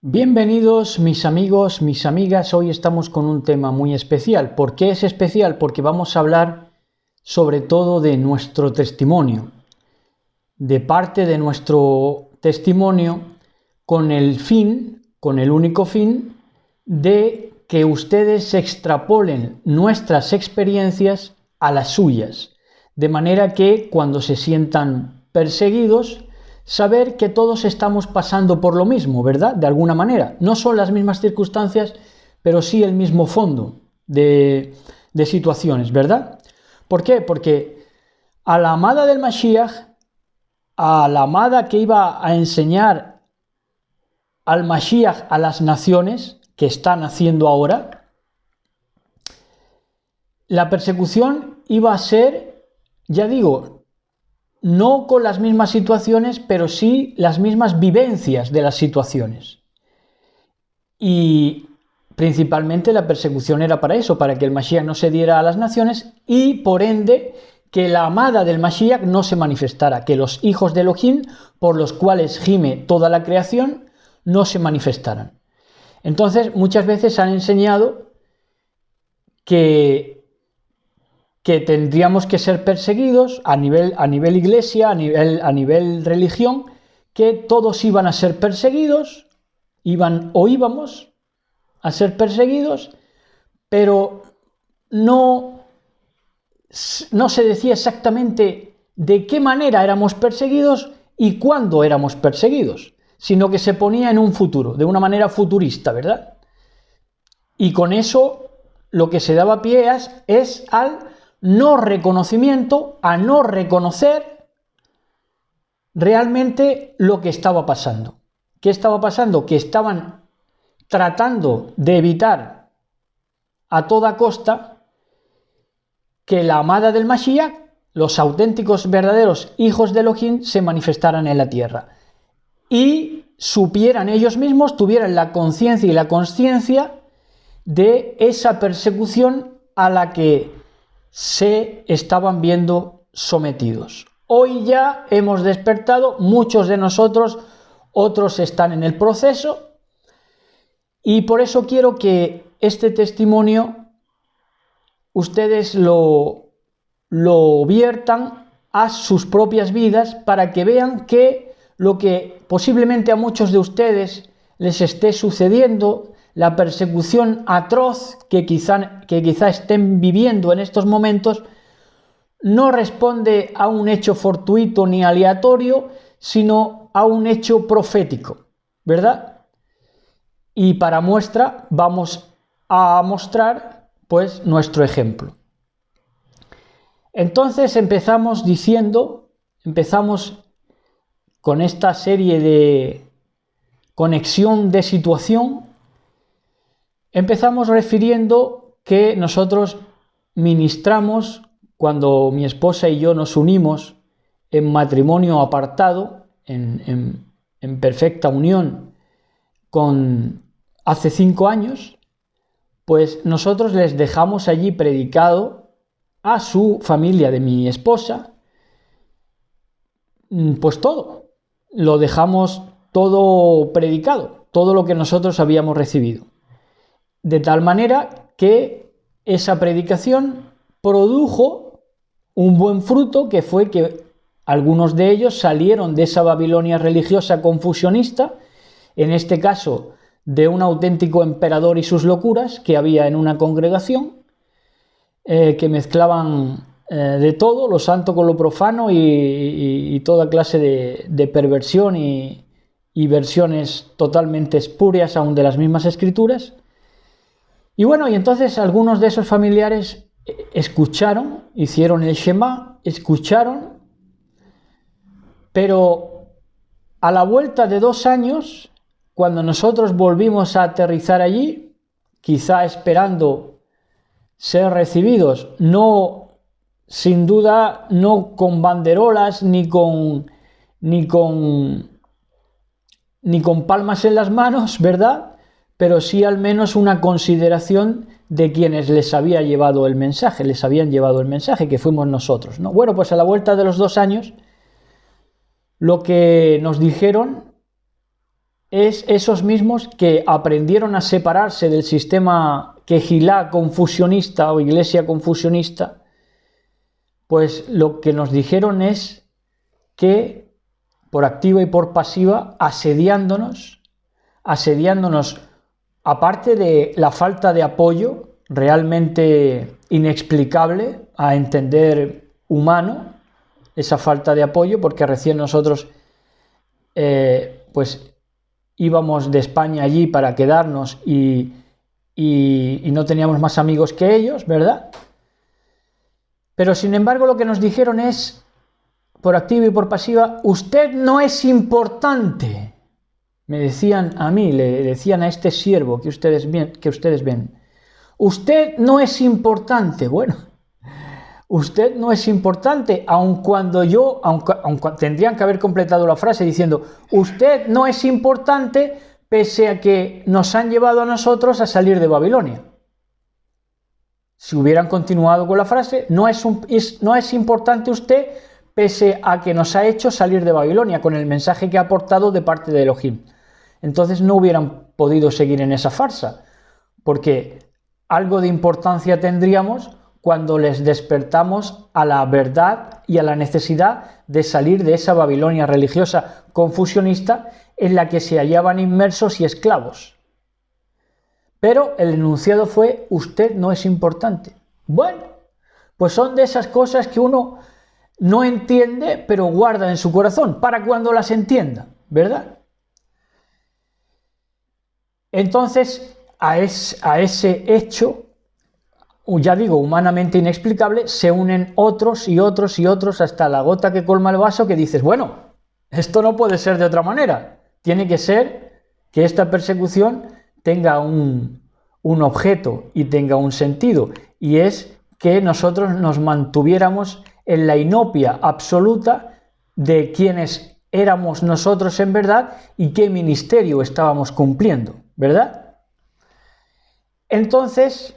Bienvenidos mis amigos, mis amigas, hoy estamos con un tema muy especial. ¿Por qué es especial? Porque vamos a hablar sobre todo de nuestro testimonio, de parte de nuestro testimonio con el único fin de que ustedes extrapolen nuestras experiencias a las suyas, de manera que cuando se sientan perseguidos, saber que todos estamos pasando por lo mismo, ¿verdad? De alguna manera. No son las mismas circunstancias, pero sí el mismo fondo de situaciones, ¿verdad? ¿Por qué? Porque a la amada del Mashiach, a la amada que iba a enseñar al Mashiach a las naciones que están haciendo ahora, la persecución iba a ser, ya digo, no con las mismas situaciones, pero sí las mismas vivencias de las situaciones. Y principalmente la persecución era para eso, para que el Mashiach no se diera a las naciones y por ende que la amada del Mashiach no se manifestara, que los hijos de Elohim, por los cuales gime toda la creación, no se manifestaran. Entonces muchas veces han enseñado que tendríamos que ser perseguidos a nivel iglesia, a nivel religión, que todos iban a ser perseguidos, íbamos a ser perseguidos, pero no se decía exactamente de qué manera éramos perseguidos y cuándo éramos perseguidos, sino que se ponía en un futuro, de una manera futurista, ¿verdad? Y con eso lo que se daba pie es al no reconocimiento, a no reconocer realmente lo que estaba pasando. ¿Qué estaba pasando? Que estaban tratando de evitar a toda costa que la amada del Mashiach, los auténticos verdaderos hijos de Elohim, se manifestaran en la tierra y supieran ellos mismos, tuvieran la conciencia y la consciencia de esa persecución a la que se estaban viendo sometidos. Hoy ya hemos despertado, muchos de nosotros, otros están en el proceso, y por eso quiero que este testimonio ustedes lo viertan a sus propias vidas para que vean que lo que posiblemente a muchos de ustedes les esté sucediendo, la persecución atroz que quizá estén viviendo en estos momentos, no responde a un hecho fortuito ni aleatorio, sino a un hecho profético, ¿verdad? Y para muestra vamos a mostrar pues nuestro ejemplo. Entonces empezamos con esta serie de conexión de situación. Empezamos refiriendo que nosotros ministramos cuando mi esposa y yo nos unimos en matrimonio apartado, en perfecta unión hace 5 años, pues nosotros les dejamos allí predicado a su familia de mi esposa, pues todo, lo dejamos todo predicado, todo lo que nosotros habíamos recibido. De tal manera que esa predicación produjo un buen fruto, que fue que algunos de ellos salieron de esa Babilonia religiosa confusionista, en este caso de un auténtico emperador y sus locuras que había en una congregación, que mezclaban de todo, lo santo con lo profano y toda clase de perversión y versiones totalmente espurias aún de las mismas escrituras. Y bueno, y entonces algunos de esos familiares escucharon, hicieron el Shema, escucharon, pero a la vuelta de 2 años, cuando nosotros volvimos a aterrizar allí, quizá esperando ser recibidos, sin duda, no con banderolas ni con palmas en las manos, ¿verdad? Pero sí al menos una consideración de quienes les habían llevado el mensaje, que fuimos nosotros, ¿no? Bueno, pues a la vuelta de los 2 años, lo que nos dijeron es esos mismos que aprendieron a separarse del sistema quejilá confusionista o iglesia confusionista, pues lo que nos dijeron es que por activa y por pasiva, asediándonos, aparte de la falta de apoyo realmente inexplicable a entender humano, esa falta de apoyo, porque recién nosotros pues íbamos de España allí para quedarnos y no teníamos más amigos que ellos, ¿verdad? Pero sin embargo lo que nos dijeron es, por activa y por pasiva, usted no es importante. Me decían a mí, le decían a este siervo que ustedes ven, usted no es importante. Bueno, usted no es importante, aun cuando tendrían que haber completado la frase diciendo, usted no es importante pese a que nos han llevado a nosotros a salir de Babilonia. Si hubieran continuado con la frase, no es importante usted pese a que nos ha hecho salir de Babilonia, con el mensaje que ha aportado de parte de Elohim. Entonces no hubieran podido seguir en esa farsa, porque algo de importancia tendríamos cuando les despertamos a la verdad y a la necesidad de salir de esa Babilonia religiosa confusionista en la que se hallaban inmersos y esclavos. Pero el enunciado fue, usted no es importante. Bueno, pues son de esas cosas que uno no entiende, pero guarda en su corazón, para cuando las entienda, ¿verdad? Entonces, a ese hecho, ya digo, humanamente inexplicable, se unen otros y otros y otros hasta la gota que colma el vaso, que dices, bueno, esto no puede ser de otra manera. Tiene que ser que esta persecución tenga un objeto y tenga un sentido, y es que nosotros nos mantuviéramos en la inopia absoluta de quiénes éramos nosotros en verdad y qué ministerio estábamos cumpliendo, ¿verdad? Entonces,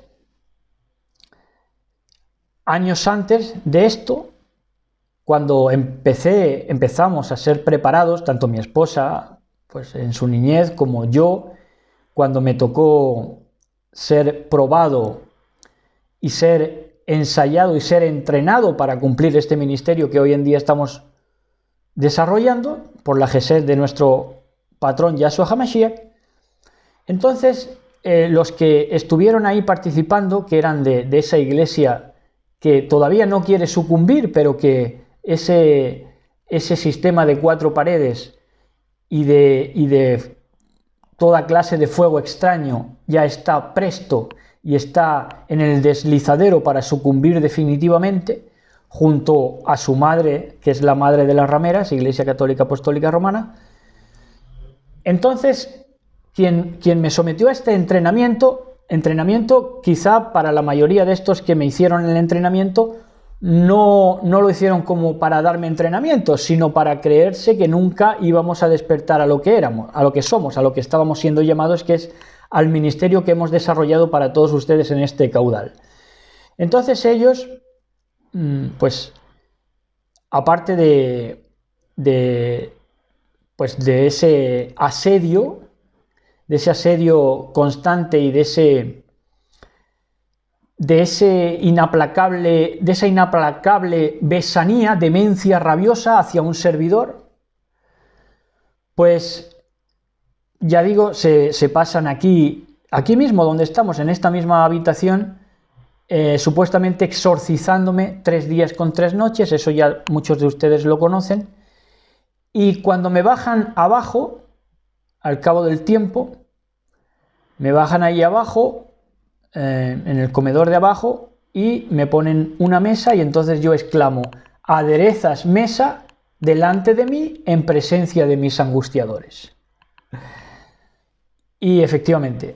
años antes de esto, cuando empezamos a ser preparados, tanto mi esposa, pues en su niñez, como yo, cuando me tocó ser probado y ser ensayado y ser entrenado para cumplir este ministerio que hoy en día estamos desarrollando por la gesed de nuestro patrón Yahshua HaMashiach. Entonces, los que estuvieron ahí participando, que eran de esa iglesia que todavía no quiere sucumbir, pero que ese sistema de 4 paredes y de toda clase de fuego extraño ya está presto y está en el deslizadero para sucumbir definitivamente, junto a su madre, que es la madre de las rameras, Iglesia Católica Apostólica Romana. Entonces, quien me sometió a este entrenamiento quizá para la mayoría de estos que me hicieron el entrenamiento, no lo hicieron como para darme entrenamiento, sino para creerse que nunca íbamos a despertar a lo que éramos, a lo que somos, a lo que estábamos siendo llamados, que es al ministerio que hemos desarrollado para todos ustedes en este caudal. Entonces ellos, pues, aparte de ese asedio, constante y de esa inaplacable besanía, demencia rabiosa hacia un servidor, pues ya digo, se pasan aquí mismo donde estamos, en esta misma habitación, supuestamente exorcizándome 3 días con 3 noches, eso ya muchos de ustedes lo conocen, y cuando me bajan abajo, al cabo del tiempo, me bajan ahí abajo, en el comedor de abajo, y me ponen una mesa, y entonces yo exclamo, aderezas mesa delante de mí en presencia de mis angustiadores. Y efectivamente,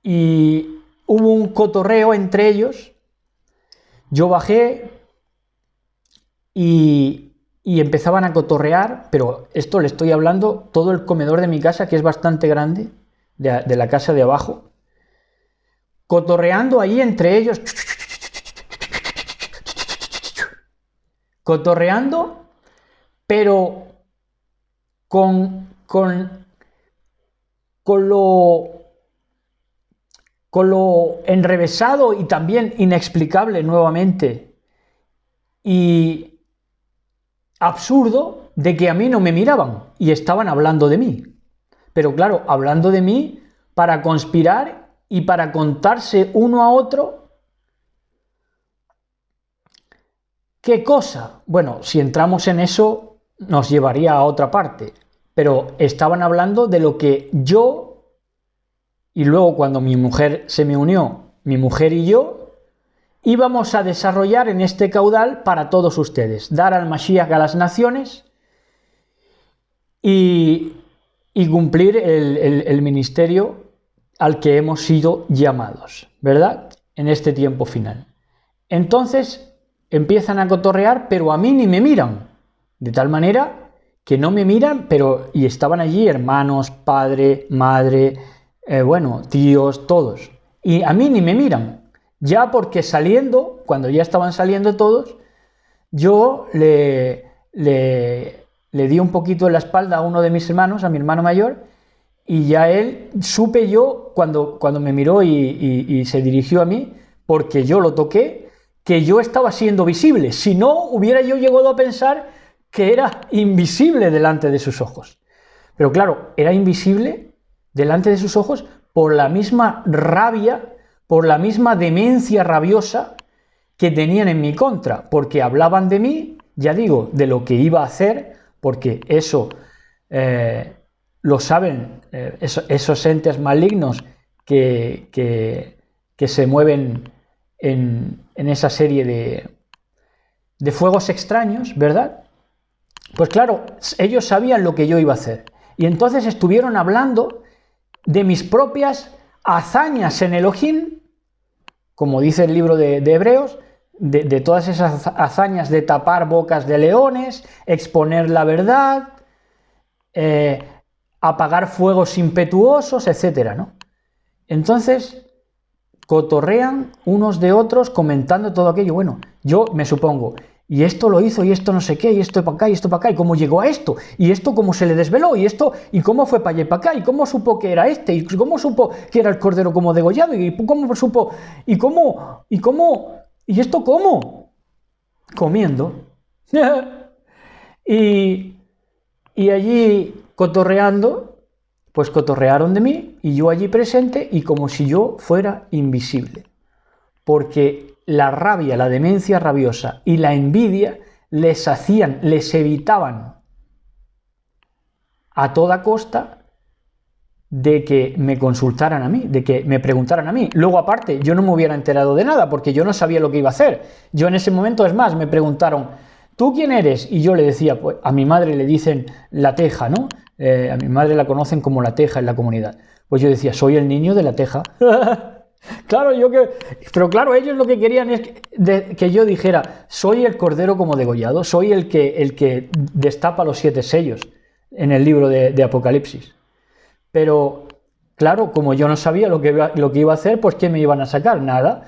y hubo un cotorreo entre ellos, yo bajé y empezaban a cotorrear, pero esto le estoy hablando todo el comedor de mi casa, que es bastante grande, de la casa de abajo, cotorreando ahí entre ellos, cotorreando, pero con lo enrevesado y también inexplicable nuevamente y absurdo de que a mí no me miraban y estaban hablando de mí. Pero claro, hablando de mí para conspirar y para contarse uno a otro. ¿Qué cosa? Bueno, si entramos en eso nos llevaría a otra parte, pero estaban hablando de lo que yo, y luego cuando mi mujer se me unió, mi mujer y yo, íbamos a desarrollar en este caudal para todos ustedes, dar al Mashiach a las naciones y cumplir el ministerio al que hemos sido llamados, ¿verdad? En este tiempo final. Entonces empiezan a cotorrear, pero a mí ni me miran, de tal manera que no me miran, pero y estaban allí hermanos, padre, madre, tíos, todos, y a mí ni me miran, ya porque saliendo, cuando ya estaban saliendo todos, yo le di un poquito en la espalda a uno de mis hermanos, a mi hermano mayor, y ya él, supe yo, cuando me miró y se dirigió a mí, porque yo lo toqué, que yo estaba siendo visible. Si no, hubiera yo llegado a pensar que era invisible delante de sus ojos. Pero claro, era invisible delante de sus ojos por la misma rabia, por la misma demencia rabiosa que tenían en mi contra, porque hablaban de mí, ya digo, de lo que iba a hacer, porque eso lo saben esos entes malignos que se mueven en esa serie de fuegos extraños, ¿verdad? Pues claro, ellos sabían lo que yo iba a hacer. Y entonces estuvieron hablando de mis propias hazañas en Elohim, como dice el libro de Hebreos, de todas esas hazañas de tapar bocas de leones, exponer la verdad, apagar fuegos impetuosos, etcétera, ¿no? Entonces cotorrean unos de otros comentando todo aquello. Bueno, yo me supongo, y esto lo hizo, y esto no sé qué, y esto para acá, y esto para acá, y cómo llegó a esto, y esto cómo se le desveló, y esto, y cómo fue para allá y para acá, y cómo supo que era este, y cómo supo que era el cordero como degollado, y cómo supo, y esto cómo, comiendo, y allí cotorreando, pues cotorrearon de mí y yo allí presente y como si yo fuera invisible. Porque la rabia, la demencia rabiosa y la envidia les evitaban a toda costa de que me consultaran a mí, de que me preguntaran a mí. Luego aparte, yo no me hubiera enterado de nada porque yo no sabía lo que iba a hacer. Yo en ese momento, es más, me preguntaron, ¿tú quién eres? Y yo le decía, pues a mi madre le dicen la Teja, ¿no? A mi madre la conocen como la Teja en la comunidad. Pues yo decía, soy el niño de la Teja. Claro, pero claro, ellos lo que querían es que yo dijera, soy el cordero como degollado, soy el que destapa los 7 sellos en el libro de Apocalipsis. Pero claro, como yo no sabía lo que iba a hacer, pues ¿qué me iban a sacar? Nada.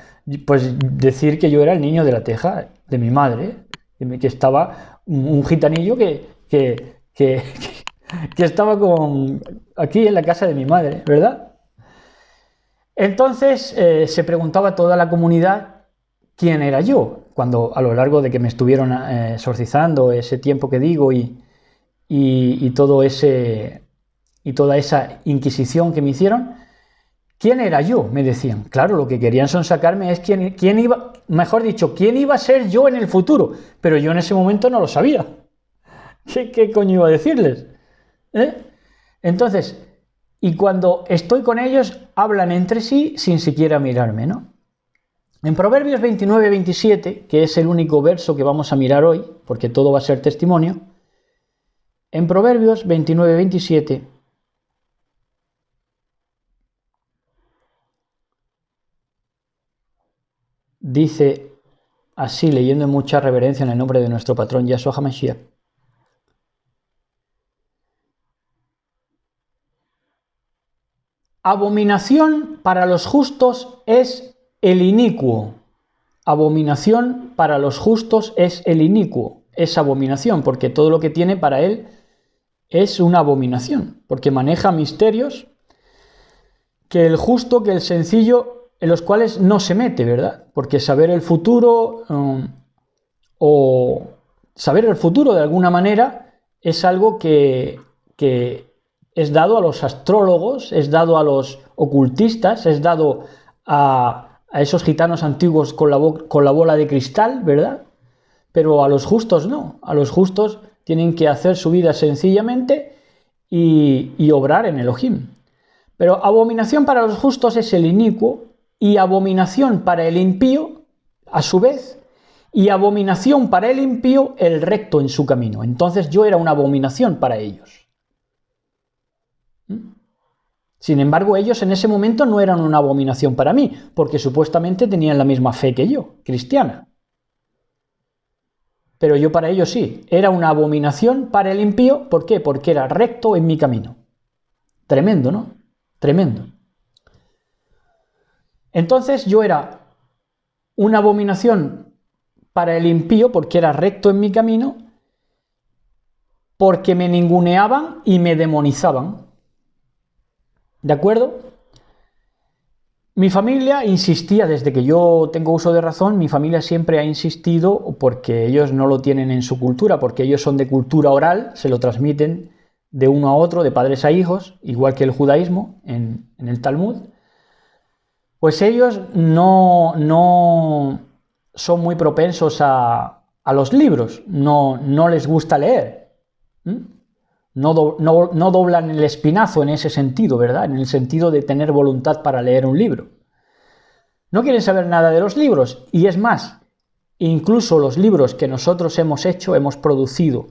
Pues decir que yo era el niño de la Teja, de mi madre, que estaba un gitanillo que estaba aquí en la casa de mi madre, ¿verdad? Entonces se preguntaba toda la comunidad quién era yo, cuando a lo largo de que me estuvieron exorcizando ese tiempo que digo y toda esa inquisición que me hicieron, ¿quién era yo? Me decían. Claro, lo que querían son sacarme es quién iba, mejor dicho, quién iba a ser yo en el futuro, pero yo en ese momento no lo sabía. ¿Qué coño iba a decirles? Entonces, y cuando estoy con ellos, hablan entre sí sin siquiera mirarme, ¿no? En Proverbios 29-27, que es el único verso que vamos a mirar hoy, porque todo va a ser testimonio, en Proverbios 29-27, dice así, leyendo en mucha reverencia en el nombre de nuestro patrón Yahshua HaMashiach, abominación para los justos es el inicuo. Abominación para los justos es el inicuo. Es abominación, porque todo lo que tiene para él es una abominación, porque maneja misterios que el justo, que el sencillo, en los cuales no se mete, ¿verdad? Porque saber el futuro o saber el futuro de alguna manera es algo que es dado a los astrólogos, es dado a los ocultistas, es dado a esos gitanos antiguos con la bola de cristal, ¿verdad? Pero a los justos no, a los justos tienen que hacer su vida sencillamente y obrar en Elohim. Pero abominación para los justos es el inicuo y abominación para el impío, a su vez, y abominación para el impío el recto en su camino. Entonces yo era una abominación para ellos. Sin embargo, ellos en ese momento no eran una abominación para mí, porque supuestamente tenían la misma fe que yo, cristiana. Pero yo para ellos sí, era una abominación para el impío. ¿Por qué? Porque era recto en mi camino. Tremendo, ¿no? Tremendo. Entonces yo era una abominación para el impío porque era recto en mi camino, porque me ninguneaban y me demonizaban. ¿De acuerdo? Mi familia insistía, desde que yo tengo uso de razón, mi familia siempre ha insistido, porque ellos no lo tienen en su cultura, porque ellos son de cultura oral, se lo transmiten de uno a otro, de padres a hijos, igual que el judaísmo en el Talmud, pues ellos no son muy propensos a los libros, no les gusta leer. No doblan el espinazo en ese sentido, ¿verdad? En el sentido de tener voluntad para leer un libro. No quieren saber nada de los libros, y es más, incluso los libros que nosotros hemos producido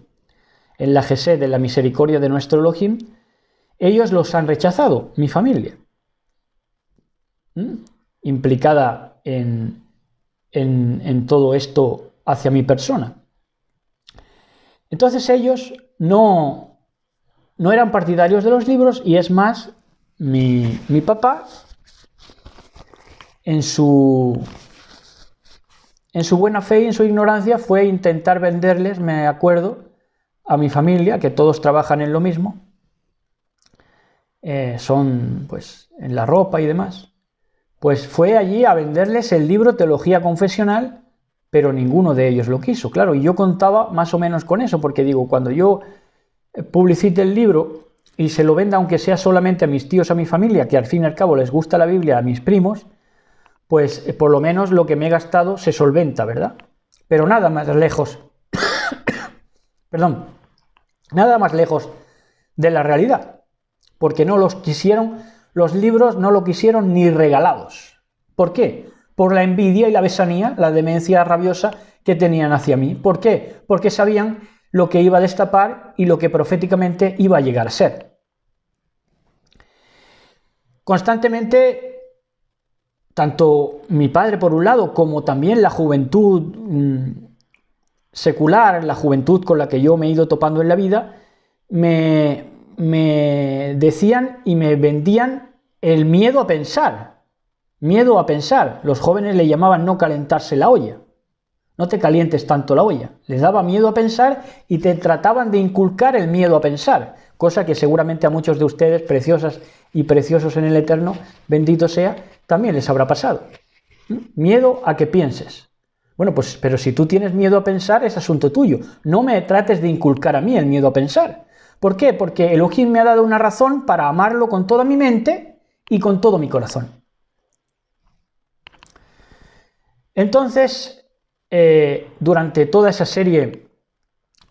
en la Gesed de la misericordia de nuestro Elohim, ellos los han rechazado, mi familia, implicada en todo esto hacia mi persona. Entonces ellos no eran partidarios de los libros, y es más, mi papá, en su buena fe y en su ignorancia, fue intentar venderles, me acuerdo, a mi familia, que todos trabajan en lo mismo, son pues en la ropa y demás, pues fue allí a venderles el libro Teología Confesional, pero ninguno de ellos lo quiso, claro, y yo contaba más o menos con eso, porque digo, cuando yo publicite el libro y se lo venda, aunque sea solamente a mis tíos, a mi familia, que al fin y al cabo les gusta la Biblia, a mis primos, pues por lo menos lo que me he gastado se solventa, ¿verdad? Pero nada más lejos, perdón, nada más lejos de la realidad, porque no los quisieron, los libros no lo quisieron ni regalados. ¿Por qué? Por la envidia y la besanía, la demencia rabiosa que tenían hacia mí. ¿Por qué? Porque sabían lo que iba a destapar y lo que proféticamente iba a llegar a ser. Constantemente, tanto mi padre por un lado, como también la juventud secular, la juventud con la que yo me he ido topando en la vida, me decían y me vendían el miedo a pensar. Miedo a pensar. Los jóvenes le llamaban no calentarse la olla. No te calientes tanto la olla. Les daba miedo a pensar y te trataban de inculcar el miedo a pensar, cosa que seguramente a muchos de ustedes, preciosas y preciosos en el Eterno, bendito sea, también les habrá pasado. Miedo a que pienses. Bueno, pues, pero si tú tienes miedo a pensar, es asunto tuyo. No me trates de inculcar a mí el miedo a pensar. ¿Por qué? Porque Elohim me ha dado una razón para amarlo con toda mi mente y con todo mi corazón. Entonces, durante toda esa serie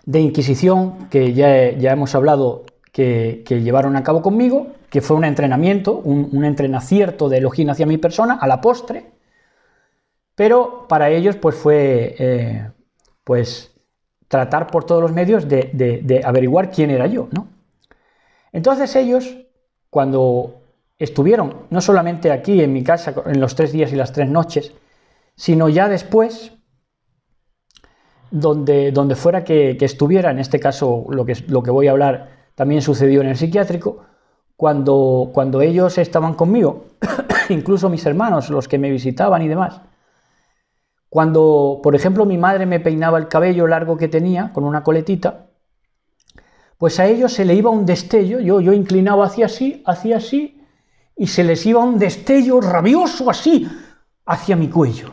de Inquisición que ya hemos hablado que llevaron a cabo conmigo, que fue un entrenamiento, un entrenacierto de Elohim hacia mi persona, a la postre, pero para ellos pues fue tratar por todos los medios de averiguar quién era yo, ¿no? Entonces ellos, cuando estuvieron no solamente aquí en mi casa en los 3 días y las 3 noches, sino ya después, donde fuera que estuviera, en este caso lo que voy a hablar también sucedió en el psiquiátrico, cuando ellos estaban conmigo, incluso mis hermanos, los que me visitaban y demás, cuando, por ejemplo, mi madre me peinaba el cabello largo que tenía, con una coletita, pues a ellos se le iba un destello, yo inclinaba hacia así, y se les iba un destello rabioso así, hacia mi cuello.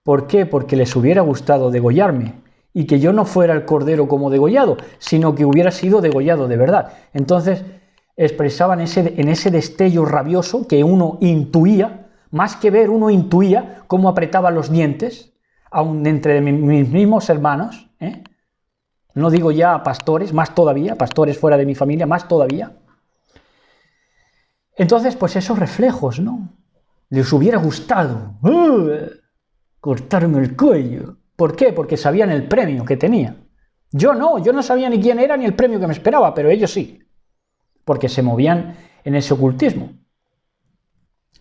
¿Por qué? Porque les hubiera gustado degollarme, y que yo no fuera el cordero como degollado, sino que hubiera sido degollado de verdad. Entonces expresaban en ese destello rabioso que uno intuía, más que ver, uno intuía cómo apretaba los dientes, aun entre mis mismos hermanos, no digo ya pastores, más todavía, pastores fuera de mi familia, más todavía. Entonces, pues esos reflejos, ¿no? Les hubiera gustado cortarme el cuello. ¿Por qué? Porque sabían el premio que tenía. Yo no sabía ni quién era ni el premio que me esperaba, pero ellos sí, porque se movían en ese ocultismo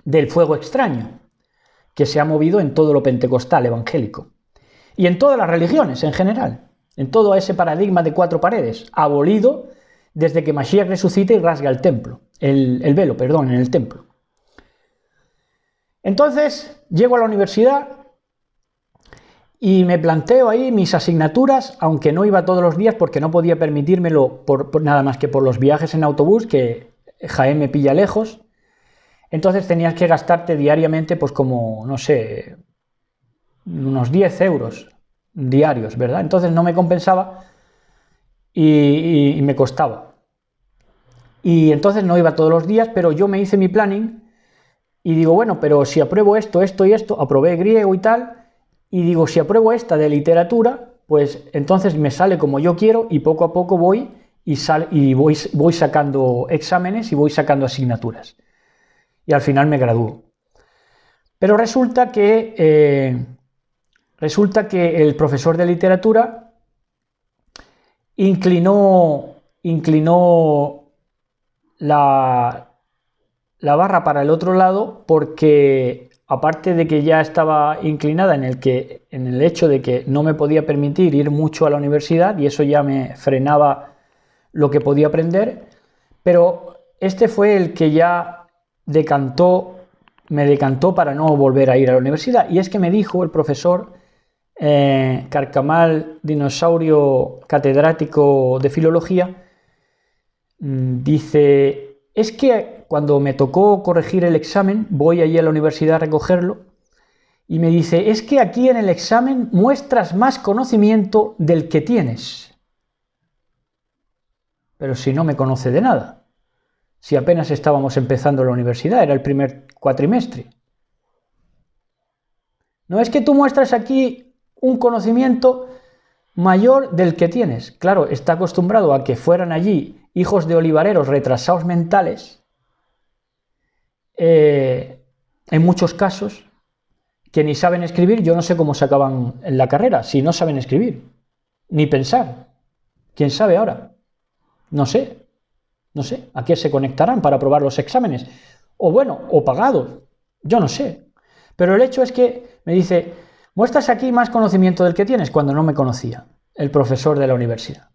del fuego extraño, que se ha movido en todo lo pentecostal evangélico, y en todas las religiones en general, en todo ese paradigma de 4 paredes, abolido desde que Mashiach resucita y rasga el templo, el velo, perdón, en el templo. Entonces, llego a la universidad y me planteo ahí mis asignaturas, aunque no iba todos los días porque no podía permitírmelo nada más que por los viajes en autobús, que Jaén me pilla lejos. Entonces tenías que gastarte diariamente, pues como, no sé, unos 10 euros diarios, ¿verdad? Entonces no me compensaba y me costaba. Y entonces no iba todos los días, pero yo me hice mi planning y digo, bueno, pero si apruebo esto y esto, aprobé griego y tal, y digo, si apruebo esta de literatura, pues entonces me sale como yo quiero y poco a poco voy voy sacando exámenes y voy sacando asignaturas. Y al final me gradúo. Pero resulta que el profesor de literatura inclinó la barra para el otro lado, porque aparte de que ya estaba inclinada en el hecho de que no me podía permitir ir mucho a la universidad, y eso ya me frenaba lo que podía aprender, pero este fue el que ya me decantó para no volver a ir a la universidad. Y es que me dijo el profesor Carcamal, dinosaurio catedrático de filología, dice, es que cuando me tocó corregir el examen, voy allí a la universidad a recogerlo, y me dice, es que aquí en el examen muestras más conocimiento del que tienes. Pero si no me conoce de nada, si apenas estábamos empezando la universidad, era el primer cuatrimestre. No es que tú muestras aquí un conocimiento mayor del que tienes. Claro, está acostumbrado a que fueran allí hijos de olivareros retrasados mentales, en muchos casos, que ni saben escribir. Yo no sé cómo se acaban en la carrera, si no saben escribir, ni pensar. ¿Quién sabe ahora? No sé, ¿a qué se conectarán para aprobar los exámenes? O pagados, yo no sé. Pero el hecho es que me dice, muestras aquí más conocimiento del que tienes, cuando no me conocía el profesor de la universidad.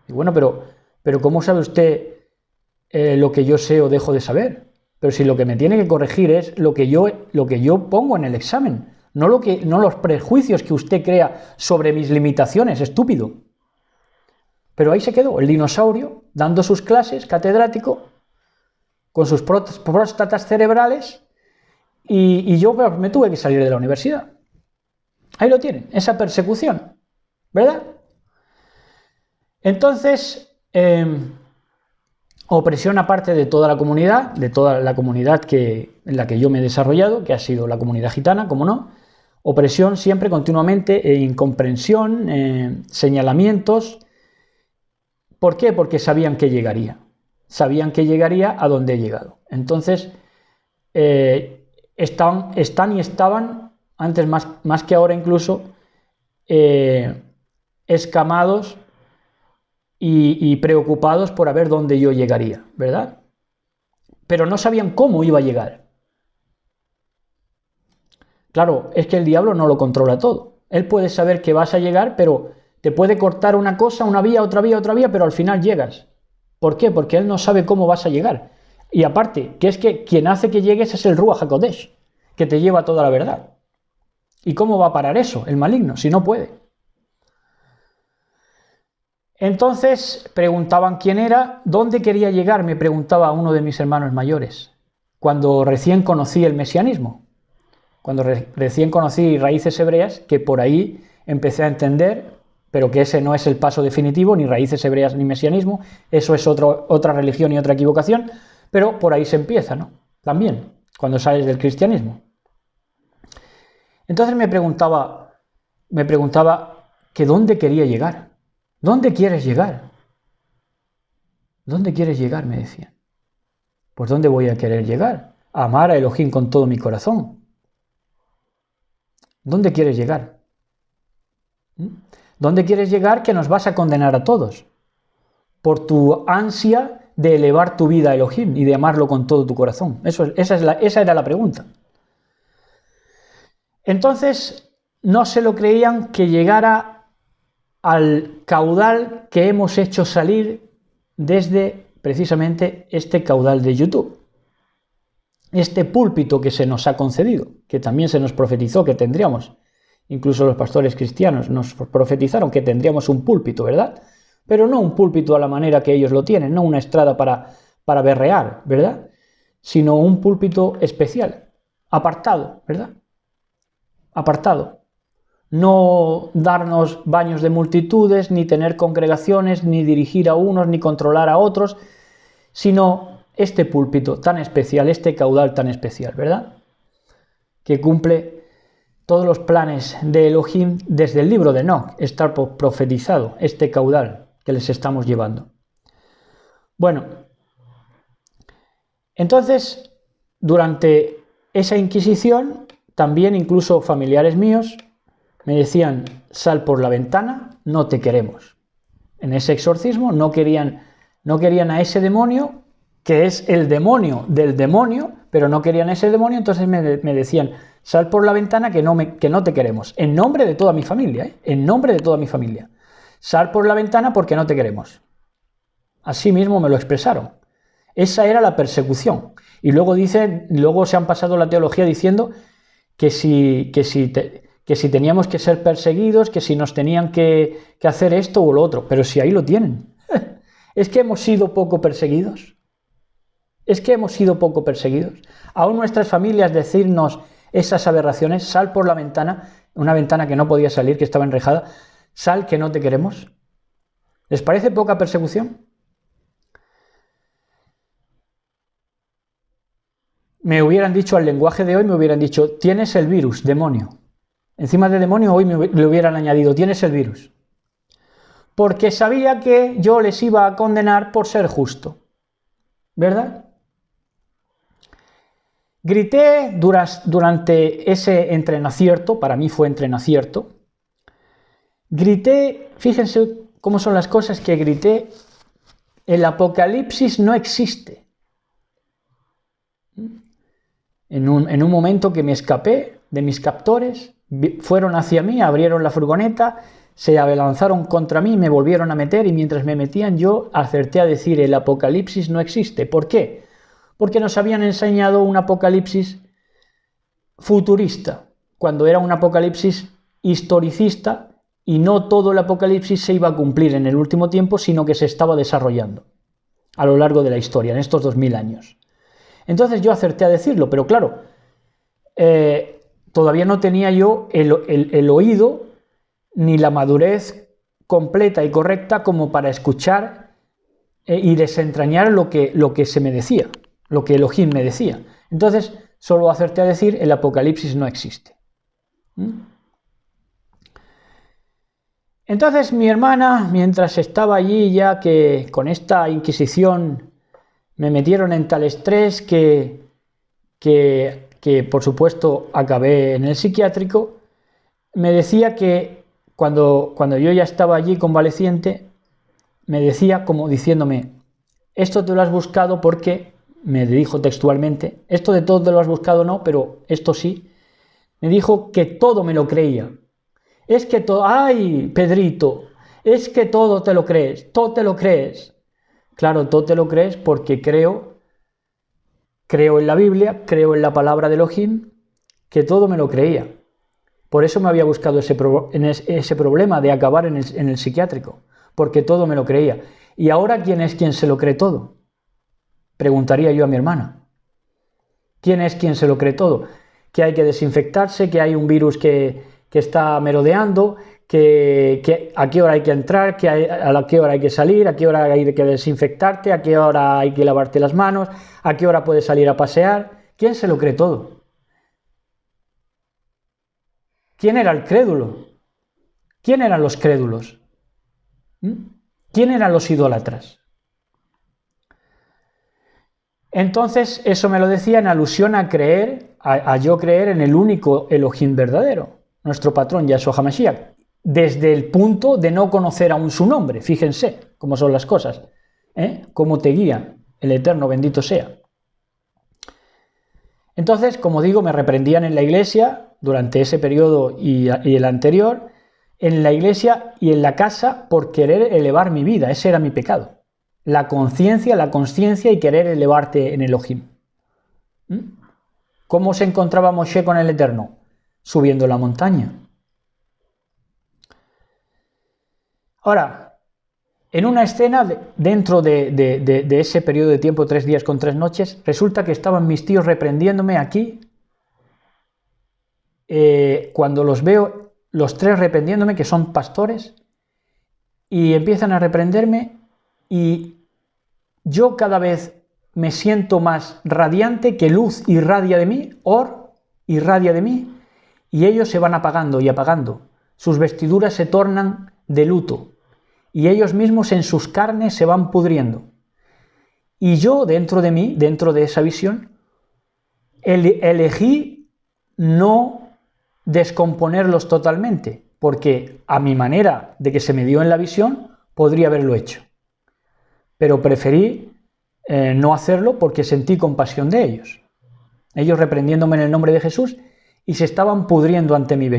Y bueno, pero ¿cómo sabe usted lo que yo sé o dejo de saber? Pero si lo que me tiene que corregir es lo que yo pongo en el examen, no los prejuicios que usted crea sobre mis limitaciones, estúpido. Pero ahí se quedó el dinosaurio dando sus clases, catedrático, con sus próstatas cerebrales, y yo me tuve que salir de la universidad. Ahí lo tienen, esa persecución, ¿verdad? Entonces, opresión aparte de toda la comunidad, en la que yo me he desarrollado, que ha sido la comunidad gitana, como no. Opresión siempre, continuamente, incomprensión, señalamientos. ¿Por qué? Porque sabían que llegaría. Sabían que llegaría a donde he llegado. Entonces, están y estaban, antes más que ahora incluso, escamados y preocupados por ver dónde yo llegaría, ¿verdad? Pero no sabían cómo iba a llegar. Claro, es que el diablo no lo controla todo. Él puede saber que vas a llegar, pero te puede cortar una cosa, una vía, otra vía, pero al final llegas. ¿Por qué? Porque él no sabe cómo vas a llegar. Y aparte, que es que quien hace que llegues es el Ruach HaKodesh, que te lleva toda la verdad. ¿Y cómo va a parar eso, el maligno, si no puede? Entonces preguntaban quién era, dónde quería llegar, me preguntaba uno de mis hermanos mayores, cuando recién conocí el mesianismo, cuando recién conocí raíces hebreas, que por ahí empecé a entender, pero que ese no es el paso definitivo, ni raíces hebreas ni mesianismo, eso es otra religión y otra equivocación, pero por ahí se empieza, ¿no? También, cuando sales del cristianismo. Entonces me preguntaba que dónde quería llegar. ¿Dónde quieres llegar? ¿Dónde quieres llegar?, me decían. Pues ¿dónde voy a querer llegar? A amar a Elohim con todo mi corazón. ¿Dónde quieres llegar? ¿Dónde quieres llegar que nos vas a condenar a todos? Por tu ansia de elevar tu vida a Elohim y de amarlo con todo tu corazón. Esa era la pregunta. Entonces, no se lo creían que llegara al caudal que hemos hecho salir desde precisamente este caudal de YouTube. Este púlpito que se nos ha concedido, que también se nos profetizó que tendríamos. Incluso los pastores cristianos nos profetizaron que tendríamos un púlpito, ¿verdad? Pero no un púlpito a la manera que ellos lo tienen, no una estrada para berrear, ¿verdad? Sino un púlpito especial, apartado, ¿verdad? Apartado. No darnos baños de multitudes, ni tener congregaciones, ni dirigir a unos, ni controlar a otros, sino este púlpito tan especial, este caudal tan especial, ¿verdad? Que cumple todos los planes de Elohim desde el libro de Enoch, está profetizado este caudal que les estamos llevando. Bueno, entonces, durante esa Inquisición, también incluso familiares míos me decían, sal por la ventana, no te queremos. En ese exorcismo no querían a ese demonio, que es el demonio del demonio, pero no querían a ese demonio, entonces me decían, sal por la ventana que no te queremos. En nombre de toda mi familia, ¿eh? En nombre de toda mi familia. Sal por la ventana porque no te queremos. Así mismo me lo expresaron. Esa era la persecución. Y luego se han pasado la teología diciendo que si teníamos que ser perseguidos, que si nos tenían que hacer esto o lo otro. Pero si ahí lo tienen. ¿Es que hemos sido poco perseguidos? ¿Es que hemos sido poco perseguidos? Aún nuestras familias decirnos esas aberraciones, sal por la ventana, una ventana que no podía salir, que estaba enrejada, sal que no te queremos. ¿Les parece poca persecución? Me hubieran dicho al lenguaje de hoy, me hubieran dicho, tienes el virus, demonio. Encima de demonio hoy le hubieran añadido, tienes el virus. Porque sabía que yo les iba a condenar por ser justo. ¿Verdad? Grité durante ese entrenacierto, para mí fue entrenacierto. Grité, fíjense cómo son las cosas que grité, el apocalipsis no existe. En un momento que me escapé de mis captores, fueron hacia mí, abrieron la furgoneta, se abalanzaron contra mí, me volvieron a meter y mientras me metían yo acerté a decir el apocalipsis no existe. ¿Por qué? Porque nos habían enseñado un apocalipsis futurista, cuando era un apocalipsis historicista y no todo el apocalipsis se iba a cumplir en el último tiempo, sino que se estaba desarrollando a lo largo de la historia, en estos 2000 años. Entonces yo acerté a decirlo, pero claro, todavía no tenía yo el oído ni la madurez completa y correcta como para escuchar y desentrañar lo que se me decía, lo que Elohim me decía. Entonces solo acerté a decir el apocalipsis no existe. Entonces mi hermana, mientras estaba allí ya que con esta inquisición me metieron en tal estrés que por supuesto acabé en el psiquiátrico, me decía que cuando yo ya estaba allí convaleciente, me decía como diciéndome, esto te lo has buscado porque, me dijo textualmente, esto de todo te lo has buscado no, pero esto sí, me dijo que todo me lo creía. Es que todo, ¡ay, Pedrito! Es que todo te lo crees, todo te lo crees. Claro, todo te lo crees porque creo en la Biblia, creo en la palabra de Elohim, que todo me lo creía. Por eso me había buscado ese problema de acabar en el psiquiátrico, porque todo me lo creía. ¿Y ahora quién es quien se lo cree todo? Preguntaría yo a mi hermana. ¿Quién es quien se lo cree todo? Que hay que desinfectarse, que hay un virus que está merodeando, que a qué hora hay que entrar, a qué hora hay que salir, a qué hora hay que desinfectarte, a qué hora hay que lavarte las manos, a qué hora puedes salir a pasear. ¿Quién se lo cree todo? ¿Quién era el crédulo? ¿Quién eran los crédulos? ¿Quién eran los idólatras? Entonces, eso me lo decía en alusión a creer, a yo creer en el único Elohim verdadero, nuestro patrón Yahshua HaMashiach, desde el punto de no conocer aún su nombre. Fíjense cómo son las cosas, cómo te guía el Eterno, bendito sea. Entonces, como digo, me reprendían en la iglesia durante ese periodo y el anterior, en la iglesia y en la casa por querer elevar mi vida. Ese era mi pecado. La consciencia y querer elevarte en Elohim. ¿Cómo se encontraba Moshe con el Eterno? Subiendo la montaña. Ahora, en una escena dentro de ese periodo de tiempo, 3 días con 3 noches, resulta que estaban mis tíos reprendiéndome aquí. Cuando los veo, los 3 reprendiéndome, que son pastores, y empiezan a reprenderme, y yo cada vez me siento más radiante, que luz irradia de mí, or irradia de mí, y ellos se van apagando y apagando. Sus vestiduras se tornan de luto, y ellos mismos en sus carnes se van pudriendo. Y yo dentro de mí, dentro de esa visión, elegí no descomponerlos totalmente, porque a mi manera de que se me dio en la visión, podría haberlo hecho. Pero preferí no hacerlo porque sentí compasión de ellos. Ellos reprendiéndome en el nombre de Jesús y se estaban pudriendo ante mi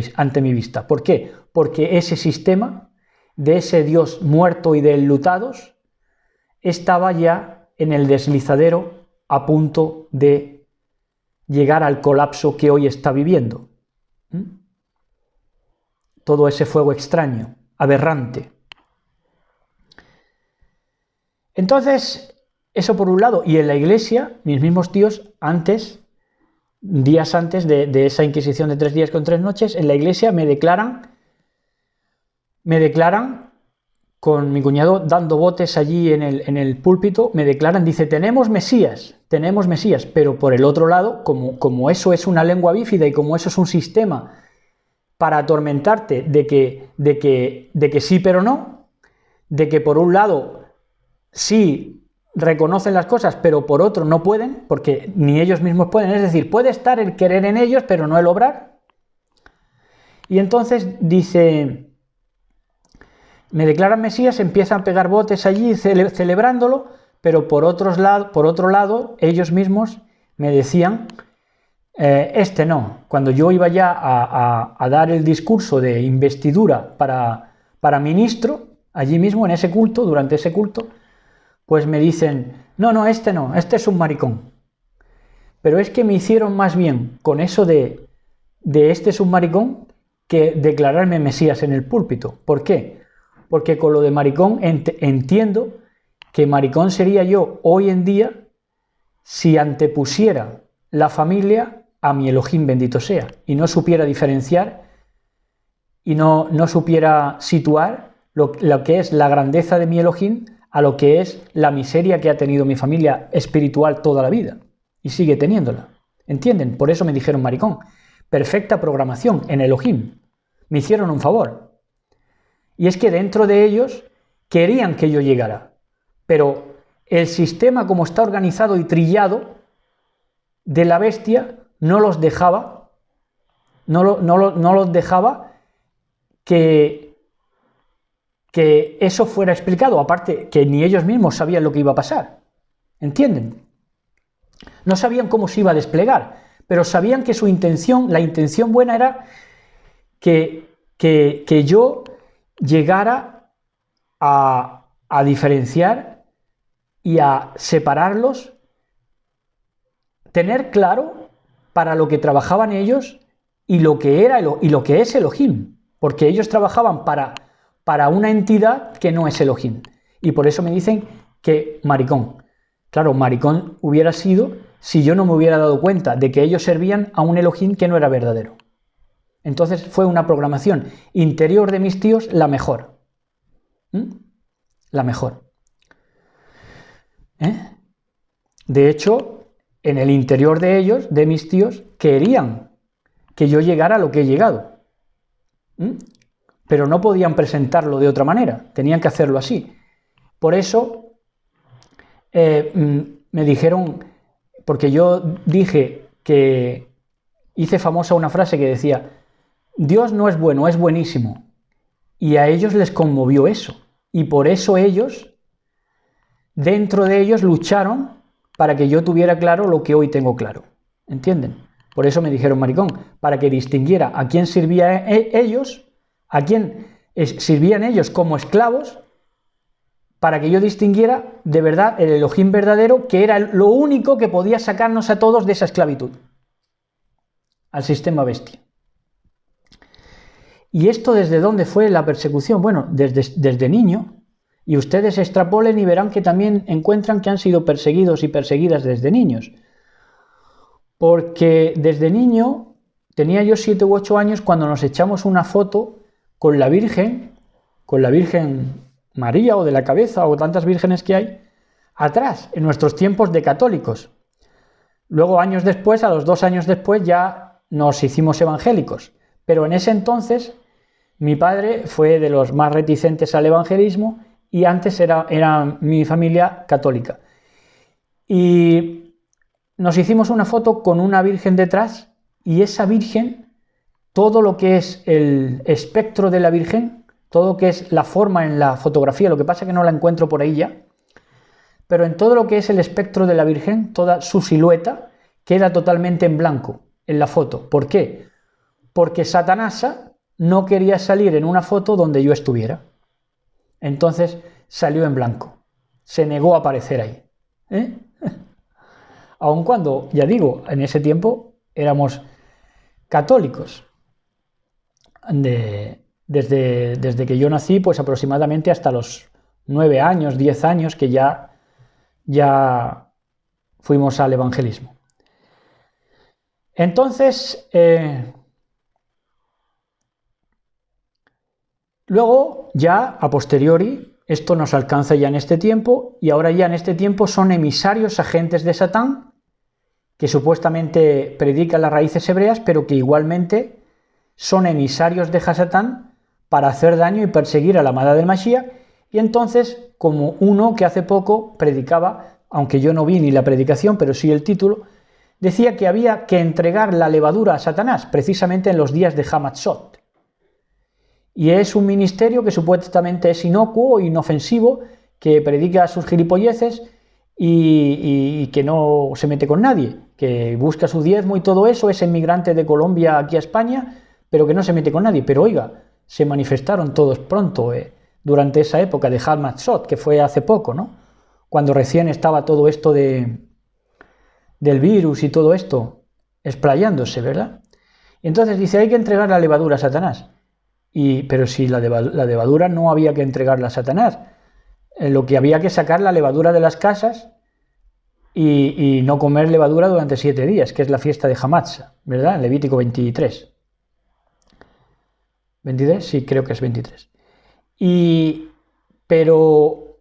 vista. ¿Por qué? Porque ese sistema de ese Dios muerto y de enlutados estaba ya en el deslizadero a punto de llegar al colapso que hoy está viviendo. Todo ese fuego extraño, aberrante. Entonces, eso por un lado. Y en la iglesia, mis mismos tíos, días antes de esa Inquisición de 3 días con 3 noches, en la iglesia me declaran con mi cuñado dando botes allí en el púlpito, me declaran, dice, tenemos Mesías, pero por el otro lado, como eso es una lengua bífida y como eso es un sistema para atormentarte de que sí pero no, de que por un lado sí reconocen las cosas, pero por otro no pueden, porque ni ellos mismos pueden, es decir, puede estar el querer en ellos, pero no el obrar. Y entonces dice, me declaran Mesías, empiezan a pegar botes allí celebrándolo, pero por otro lado, ellos mismos me decían, no. Cuando yo iba ya a dar el discurso de investidura para ministro, allí mismo en ese culto, durante ese culto, pues me dicen, no, este es un maricón. Pero es que me hicieron más bien con eso de este es un maricón que declararme Mesías en el púlpito. ¿Por qué? Porque con lo de maricón entiendo que maricón sería yo hoy en día si antepusiera la familia a mi Elohim bendito sea y no supiera diferenciar y no supiera situar lo que es la grandeza de mi Elohim a lo que es la miseria que ha tenido mi familia espiritual toda la vida y sigue teniéndola. ¿Entienden? Por eso me dijeron maricón. Perfecta programación en Elohim. Me hicieron un favor. Y es que dentro de ellos querían que yo llegara, pero el sistema como está organizado y trillado de la bestia no los dejaba que eso fuera explicado, aparte que ni ellos mismos sabían lo que iba a pasar. ¿Entienden? No sabían cómo se iba a desplegar, pero sabían que la intención buena era que yo llegara a diferenciar y a separarlos, tener claro para lo que trabajaban ellos y lo que era y lo que es Elohim, porque ellos trabajaban para una entidad que no es Elohim. Y por eso me dicen que maricón. Claro, maricón hubiera sido si yo no me hubiera dado cuenta de que ellos servían a un Elohim que no era verdadero. Entonces fue una programación interior de mis tíos la mejor. La mejor. De hecho, en el interior de ellos, de mis tíos, querían que yo llegara a lo que he llegado. Pero no podían presentarlo de otra manera, tenían que hacerlo así. Por eso me dijeron, porque yo dije que hice famosa una frase que decía, Dios no es bueno, es buenísimo. Y a ellos les conmovió eso. Y por eso ellos, dentro de ellos, lucharon para que yo tuviera claro lo que hoy tengo claro. ¿Entienden? Por eso me dijeron maricón, para que distinguiera a quién servían ellos, a quién sirvían ellos como esclavos, para que yo distinguiera de verdad el Elohim verdadero, que era lo único que podía sacarnos a todos de esa esclavitud, al sistema bestia. ¿Y esto desde dónde fue la persecución? Bueno, desde niño, y ustedes extrapolen y verán que también encuentran que han sido perseguidos y perseguidas desde niños. Porque desde niño, tenía yo 7 u 8 años, cuando nos echamos una foto con la Virgen María o de la Cabeza o tantas vírgenes que hay, atrás, en nuestros tiempos de católicos. Luego, años después, a los 2 años después, ya nos hicimos evangélicos. Pero en ese entonces, mi padre fue de los más reticentes al evangelismo y antes era mi familia católica. Y nos hicimos una foto con una virgen detrás y esa virgen, todo lo que es el espectro de la virgen, todo lo que es la forma en la fotografía, lo que pasa es que no la encuentro por ahí ya, pero en todo lo que es el espectro de la virgen, toda su silueta queda totalmente en blanco en la foto. ¿Por qué? Porque Satanasa no quería salir en una foto donde yo estuviera. Entonces salió en blanco. Se negó a aparecer ahí. Aun cuando, ya digo, en ese tiempo éramos católicos. Desde que yo nací, pues aproximadamente hasta los 9 años, 10 años, que ya fuimos al evangelismo. Entonces, luego, ya a posteriori, esto nos alcanza ya en este tiempo, y ahora ya en este tiempo son emisarios agentes de Satán, que supuestamente predican las raíces hebreas, pero que igualmente son emisarios de Satán para hacer daño y perseguir a la amada del Mashiach. Y entonces, como uno que hace poco predicaba, aunque yo no vi ni la predicación, pero sí el título, decía que había que entregar la levadura a Satanás, precisamente en los días de Hamatzot. Y es un ministerio que supuestamente es inocuo, inofensivo, que predica sus gilipolleces y que no se mete con nadie, que busca su diezmo y todo eso, es inmigrante de Colombia aquí a España, pero que no se mete con nadie. Pero oiga, se manifestaron todos pronto durante esa época de Hamatzot, que fue hace poco, ¿no? Cuando recién estaba todo esto del virus y todo esto explayándose, ¿verdad? Entonces dice, hay que entregar la levadura a Satanás. Pero si la levadura no había que entregarla a Satanás, lo que había que sacar la levadura de las casas y no comer levadura durante 7 días, que es la fiesta de Hamatza, ¿verdad? Levítico 23. ¿23? Sí, creo que es 23. Pero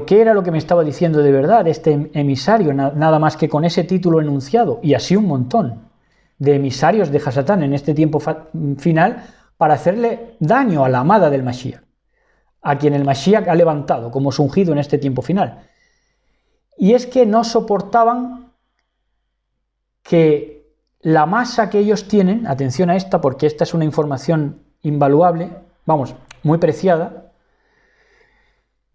¿qué era lo que me estaba diciendo de verdad este emisario? Nada más que con ese título enunciado, y así un montón de emisarios de Hasatán en este tiempo final, para hacerle daño a la amada del Mashiach, a quien el Mashiach ha levantado como su ungido en este tiempo final. Y es que no soportaban que la masa que ellos tienen, atención a esta, porque esta es una información invaluable, vamos, muy preciada,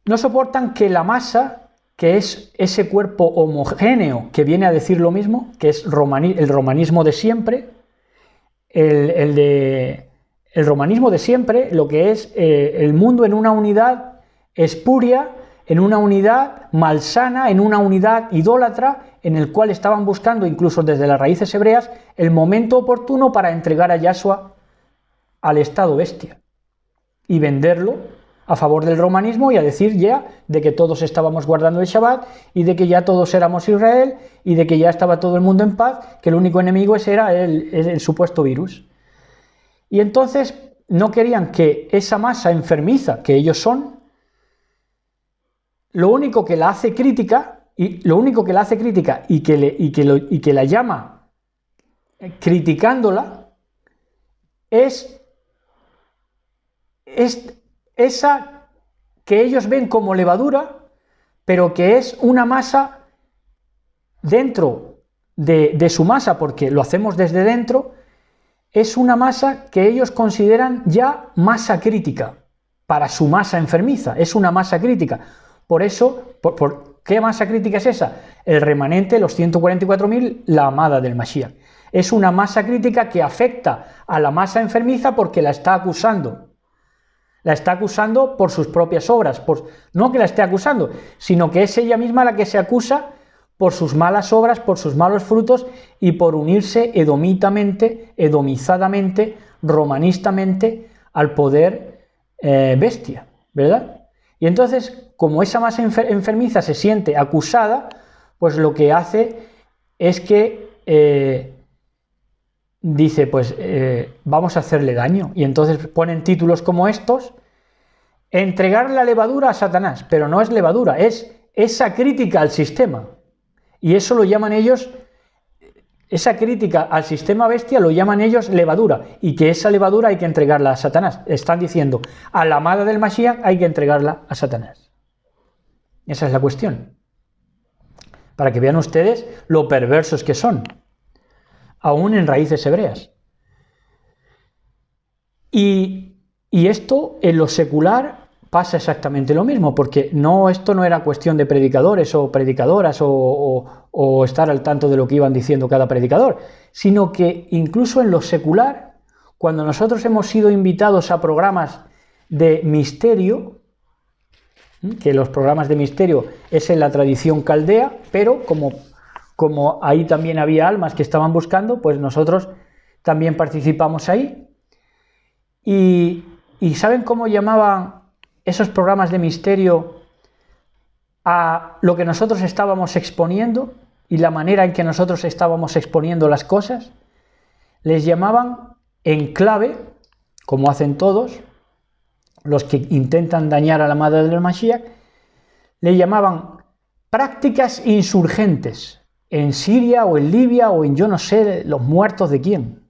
no soportan que la masa, que es ese cuerpo homogéneo que viene a decir lo mismo, que es el romanismo de siempre, el romanismo de siempre, lo que es el mundo en una unidad espuria, en una unidad malsana, en una unidad idólatra, en el cual estaban buscando, incluso desde las raíces hebreas, el momento oportuno para entregar a Yahshua al estado bestia. y venderlo a favor del romanismo y a decir ya de que todos estábamos guardando el Shabbat y de que ya todos éramos Israel y de que ya estaba todo el mundo en paz, que el único enemigo ese era el supuesto virus. Y entonces no querían que esa masa enfermiza que ellos son, lo único que la hace crítica y que la llama criticándola es esa que ellos ven como levadura, pero que es una masa dentro de su masa, porque lo hacemos desde dentro, es una masa que ellos consideran ya masa crítica para su masa enfermiza, es una masa crítica. Por eso, ¿qué masa crítica es esa? El remanente, los 144.000, la amada del Mashiach. Es una masa crítica que afecta a la masa enfermiza porque la está acusando. La está acusando por sus propias obras. No que la esté acusando, sino que es ella misma la que se acusa por sus malas obras, por sus malos frutos y por unirse edomizadamente, romanistamente al poder bestia, ¿verdad? Y entonces, como esa masa enfermiza se siente acusada, pues lo que hace es que dice, pues vamos a hacerle daño. Y entonces ponen títulos como estos: entregar la levadura a Satanás. Pero no es levadura, es esa crítica al sistema. Y eso lo llaman ellos, esa crítica al sistema bestia lo llaman ellos levadura, y que esa levadura hay que entregarla a Satanás. Están diciendo, a la amada del Mashiach hay que entregarla a Satanás. Esa es la cuestión. Para que vean ustedes lo perversos que son, aún en raíces hebreas. Y esto en lo secular pasa exactamente lo mismo, porque esto no era cuestión de predicadores o predicadoras o estar al tanto de lo que iban diciendo cada predicador, sino que incluso en lo secular, cuando nosotros hemos sido invitados a programas de misterio, que los programas de misterio es en la tradición caldea, pero como ahí también había almas que estaban buscando, pues nosotros también participamos ahí. ¿Y saben cómo llamaban esos programas de misterio a lo que nosotros estábamos exponiendo y la manera en que nosotros estábamos exponiendo las cosas? Les llamaban enclave, como hacen todos los que intentan dañar a la madre del Mashiach, le llamaban prácticas insurgentes en Siria o en Libia o en yo no sé los muertos de quién.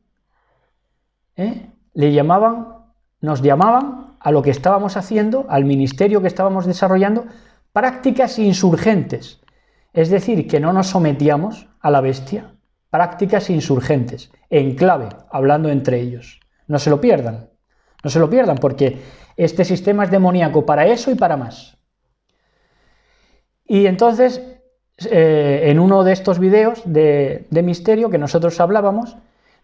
Nos llamaban a lo que estábamos haciendo, al ministerio que estábamos desarrollando, prácticas insurgentes. Es decir, que no nos sometíamos a la bestia. Prácticas insurgentes, enclave, hablando entre ellos. No se lo pierdan. No se lo pierdan, porque este sistema es demoníaco para eso y para más. Y entonces, en uno de estos videos de misterio que nosotros hablábamos,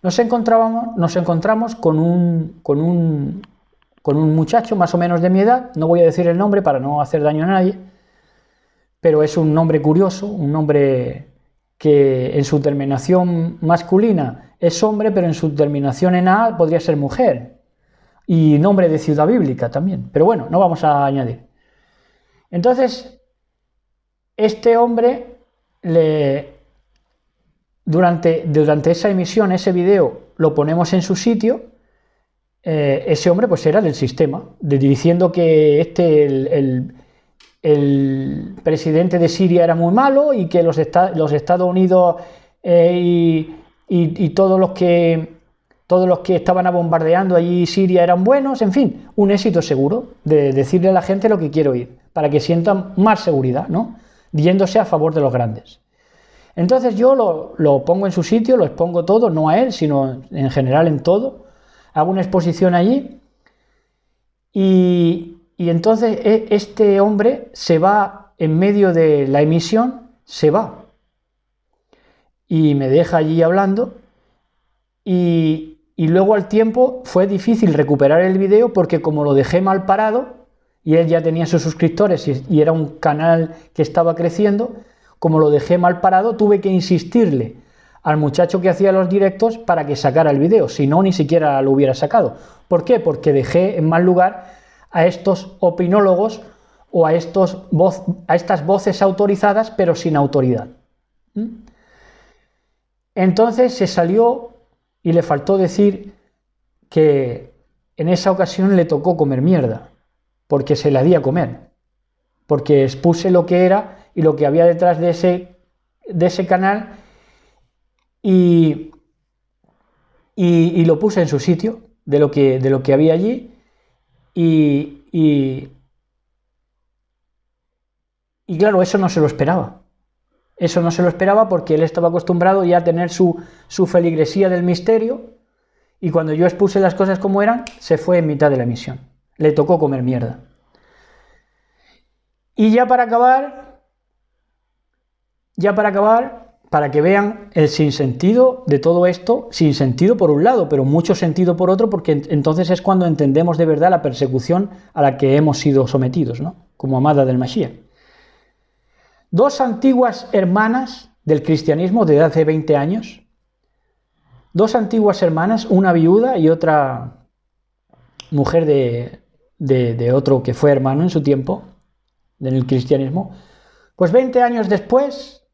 nos encontramos con un muchacho más o menos de mi edad. No voy a decir el nombre para no hacer daño a nadie, pero es un nombre curioso, un nombre que en su terminación masculina es hombre, pero en su terminación en A podría ser mujer, y nombre de ciudad bíblica también, pero bueno, no vamos a añadir. Entonces, este hombre, durante esa emisión, ese video, lo ponemos en su sitio. Ese hombre pues era del sistema, diciendo que el presidente de Siria era muy malo y que los Estados Unidos y todos los que estaban bombardeando allí Siria eran buenos. En fin, un éxito seguro de decirle a la gente lo que quiere oír, para que sientan más seguridad, ¿no? Yéndose a favor de los grandes. Entonces yo lo pongo en su sitio, lo expongo todo, no a él, sino en general en todo. Hago una exposición allí y entonces este hombre se va en medio de la emisión, se va y me deja allí hablando y luego al tiempo fue difícil recuperar el video porque como lo dejé mal parado y él ya tenía sus suscriptores y era un canal que estaba creciendo, como lo dejé mal parado tuve que insistirle al muchacho que hacía los directos para que sacara el video, si no ni siquiera lo hubiera sacado. ¿Por qué? Porque dejé en mal lugar a estos opinólogos o a estas voces autorizadas pero sin autoridad. Entonces se salió y le faltó decir que en esa ocasión le tocó comer mierda, porque se la di a comer, porque expuse lo que era y lo que había detrás de ese canal y lo puse en su sitio de lo que había allí y claro, eso no se lo esperaba. Eso no se lo esperaba porque él estaba acostumbrado ya a tener su feligresía del misterio y cuando yo expuse las cosas como eran, se fue en mitad de la emisión. Le tocó comer mierda. Y ya para acabar, para que vean el sinsentido de todo esto, sin sentido por un lado, pero mucho sentido por otro, porque entonces es cuando entendemos de verdad la persecución a la que hemos sido sometidos, ¿no? Como amada del Mashiach. Dos antiguas hermanas del cristianismo de hace 20 años, dos antiguas hermanas, una viuda y otra mujer de otro que fue hermano en su tiempo, en el cristianismo, pues 20 años después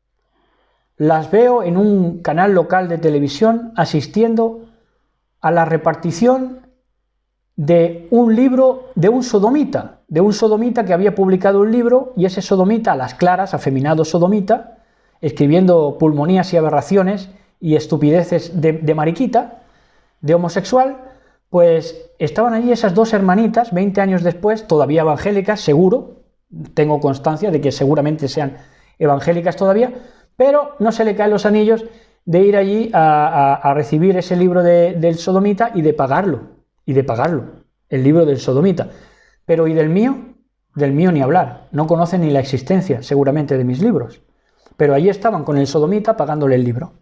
las veo en un canal local de televisión asistiendo a la repartición de un libro de un sodomita que había publicado un libro y ese sodomita, a las claras, afeminado sodomita, escribiendo pulmonías y aberraciones y estupideces de mariquita, de homosexual, pues estaban allí esas dos hermanitas, 20 años después, todavía evangélicas, seguro, tengo constancia de que seguramente sean evangélicas todavía, pero no se le caen los anillos de ir allí a recibir ese libro del sodomita y de pagarlo, el libro del sodomita. Pero ¿y del mío? Del mío ni hablar, no conocen ni la existencia seguramente de mis libros, pero allí estaban con el sodomita pagándole el libro.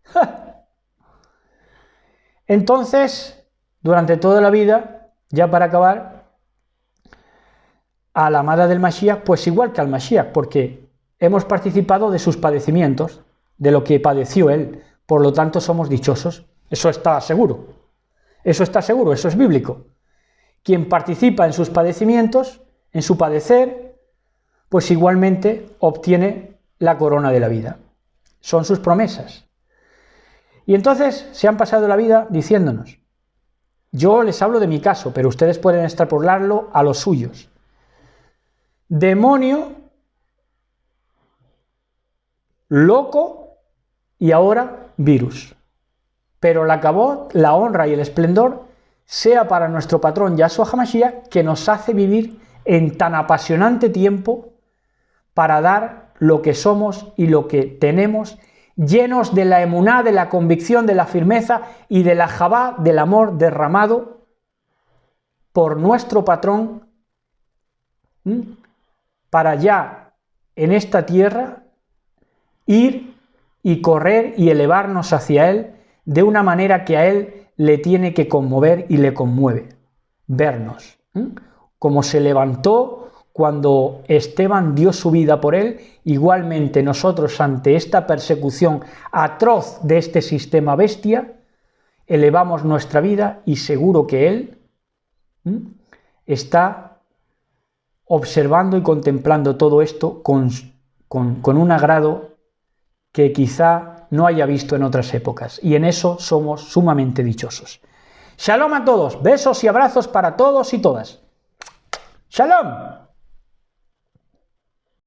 ¡Ja! Entonces, durante toda la vida, ya para acabar, a la amada del Mashiach, pues igual que al Mashiach, porque hemos participado de sus padecimientos, de lo que padeció él, por lo tanto somos dichosos, eso está seguro, eso es bíblico. Quien participa en sus padecimientos, en su padecer, pues igualmente obtiene la corona de la vida. Son sus promesas. Y entonces se han pasado la vida diciéndonos, yo les hablo de mi caso, pero ustedes pueden extrapolarlo a los suyos. Demonio, loco y ahora virus. Pero la cabot, la honra y el esplendor sea para nuestro patrón Yahshua HaMashiach, que nos hace vivir en tan apasionante tiempo para dar lo que somos y lo que tenemos, llenos de la emuná, de la convicción, de la firmeza y de la jabá, del amor derramado por nuestro patrón, para ya en esta tierra ir y correr y elevarnos hacia él de una manera que a él le tiene que conmover y le conmueve, vernos, como se levantó cuando Esteban dio su vida por él, igualmente nosotros ante esta persecución atroz de este sistema bestia, elevamos nuestra vida y seguro que él está observando y contemplando todo esto con un agrado que quizá no haya visto en otras épocas, y en eso somos sumamente dichosos. Shalom a todos, besos y abrazos para todos y todas. Shalom.